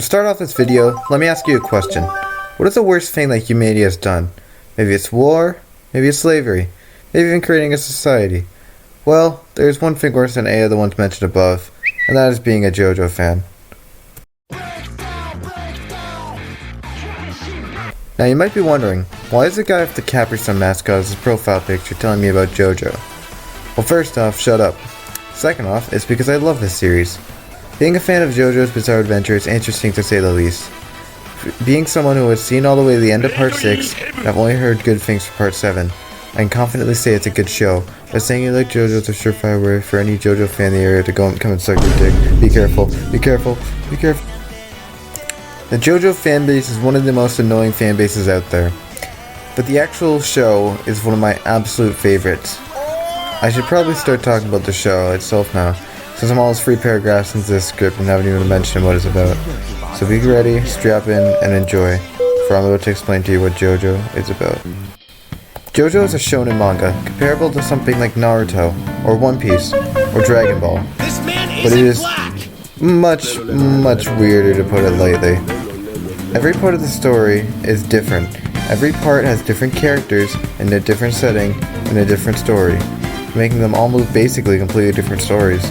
To start off this video, let me ask you a question. What is the worst thing that humanity has done? Maybe it's war, maybe it's slavery, maybe even creating a society. Well, there's one thing worse than any of the ones mentioned above, and that is being a JoJo fan. Now you might be wondering, why is the guy with the Capri Sun mascot as his profile picture telling me about JoJo? Well, first off, shut up. Second off, it's because I love this series. Being a fan of JoJo's Bizarre Adventure is interesting to say the least. Being someone who has seen all the way to the end of Part 6, and I've only heard good things for Part 7, I can confidently say it's a good show, but saying you like JoJo's a surefire way for any JoJo fan in the area to go and come and suck your dick. Be careful, be careful, be careful. The JoJo fanbase is one of the most annoying fan bases out there, but the actual show is one of my absolute favorites. I should probably start talking about the show itself now, since I'm almost 3 paragraphs into this script and haven't even mentioned what it's about. So be ready, strap in, and enjoy, for I'm about to explain to you what JoJo is about. JoJo is a shonen manga, comparable to something like Naruto, or One Piece, or Dragon Ball. But it is much weirder, to put it lightly. Every part of the story is different. Every part has different characters in a different setting and a different story, making them almost basically completely different stories.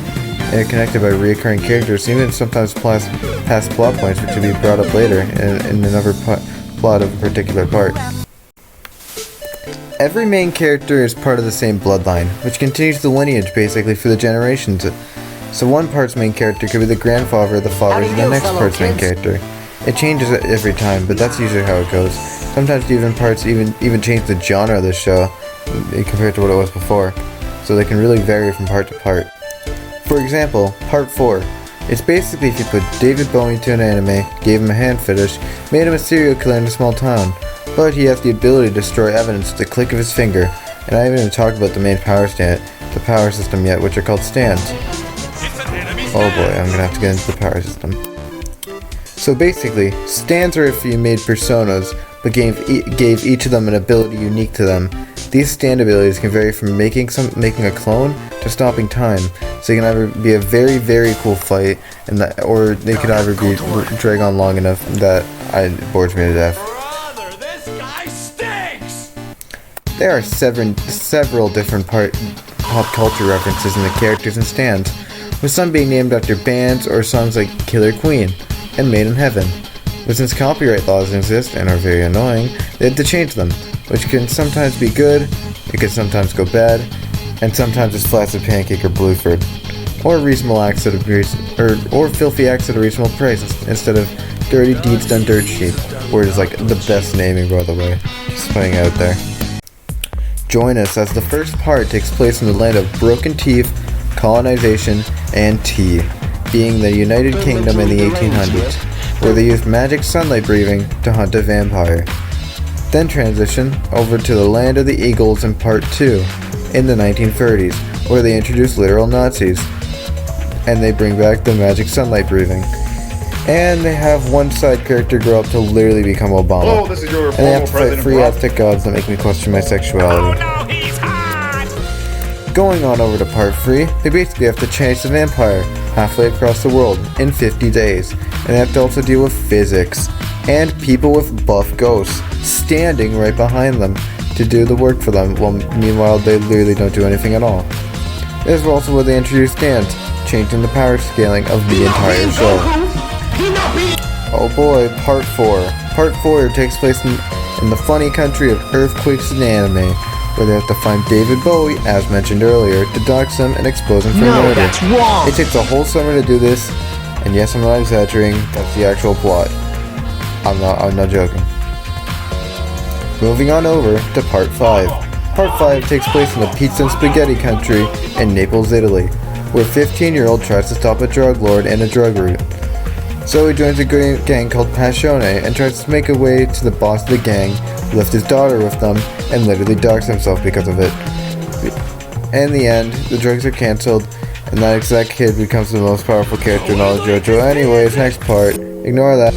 And connected by recurring characters, even sometimes past plot points which will be brought up later in another plot of a particular part. Every main character is part of the same bloodline, which continues the lineage basically for the generations. So one part's main character could be the grandfather or the father of the next part's main character. It changes every time, but that's usually how it goes. Sometimes even parts even change the genre of the show compared to what it was before, so they can really vary from part to part. For example, Part 4. It's basically if you put David Bowie into an anime, gave him a hand fetish, made him a serial killer in a small town, but he has the ability to destroy evidence with the click of his finger, and I haven't even talked about the main power system yet, which are called stands. Oh boy, I'm gonna have to get into the power system. So basically, stands are if you made personas, but gave each of them an ability unique to them. These stand abilities can vary from making a clone to stopping time, so they can either be a very cool fight, or they could either be drag on long enough that it bores me to death. There are several different pop culture references in the characters and stands, with some being named after bands or songs like Killer Queen and Made in Heaven. But since copyright laws exist and are very annoying, they had to change them, which can sometimes be good, it can sometimes go bad, and sometimes it's Flaccid Pancake or Blueford, or reasonable acts at or filthy acts at a reasonable price instead of dirty deeds done dirt cheap, where it is like the best naming, by the way, just putting it out there. Join us as the first part takes place in the land of broken teeth, colonization, and tea, being the United Kingdom in the 1800s, where they used magic sunlight breathing to hunt a vampire. Then transition over to the land of the Eagles in Part 2, in the 1930s, where they introduce literal Nazis, and they bring back the magic sunlight breathing. And they have one side character grow up to literally become Obama. And they have to fight 3 Aztec gods that make me question my sexuality. Going on over to Part 3, they basically have to chase a vampire halfway across the world in 50 days. And they have to also deal with physics and people with buff ghosts standing right behind them to do the work for them, while meanwhile they literally don't do anything at all. This is also where they introduce stands, changing the power scaling of the entire show. Oh boy, Part 4. Part 4 takes place in the funny country of earthquakes and anime, where they have to find David Bowie, as mentioned earlier, to dox him and expose him for murder. That's wrong! It takes a whole summer to do this, and yes, I'm not exaggerating, that's the actual plot. I'm not joking. Moving on over to Part 5. Part 5 takes place in the pizza and spaghetti country in Naples, Italy, where a 15-year-old tries to stop a drug lord and a drug route. So he joins a gang called Passione and tries to make a way to the boss of the gang, left his daughter with them, and literally dogs himself because of it. In the end, the drugs are cancelled, and that exact kid becomes the most powerful character in all of JoJo. Anyways, next part. Ignore that.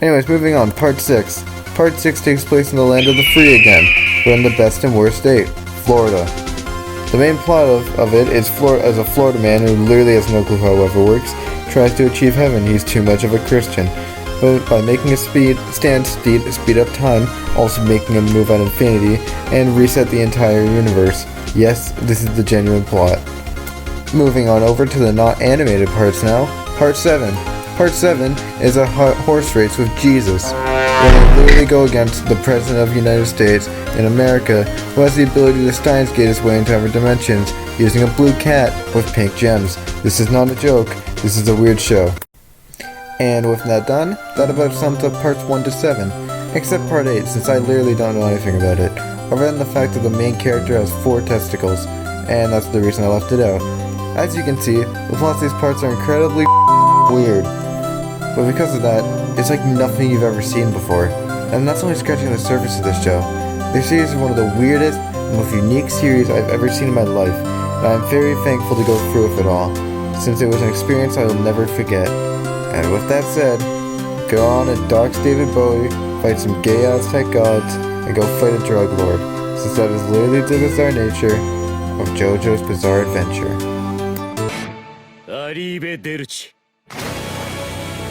Anyways, moving on. Part 6. Part 6 takes place in the land of the free again, but in the best and worst state, Florida. The main plot of it is as a Florida man who literally has no clue how it ever works, tries to achieve heaven. He's too much of a Christian. but by making a speed up time, also making him move at infinity, and reset the entire universe. Yes, this is the genuine plot. Moving on over to the not animated parts now. Part 7. Part 7 is a horse race with Jesus, where they literally go against the President of the United States in America, who has the ability to Steins Gate his way into other dimensions, using a blue cat with pink gems. This is not a joke, this is a weird show. And with that done, that about sums up parts 1 to 7, except part 8, since I literally don't know anything about it, other than the fact that the main character has 4 testicles, and that's the reason I left it out. As you can see, the plots of these parts are incredibly weird, but because of that, it's like nothing you've ever seen before, and that's only scratching the surface of this show. This series is one of the weirdest and most unique series I've ever seen in my life, and I'm very thankful to go through with it all, since it was an experience I will never forget. And with that said, go on and dox David Bowie, fight some gay Aztec gods, and go fight a drug lord, since that is literally the bizarre nature of JoJo's Bizarre Adventure. Arrivederci.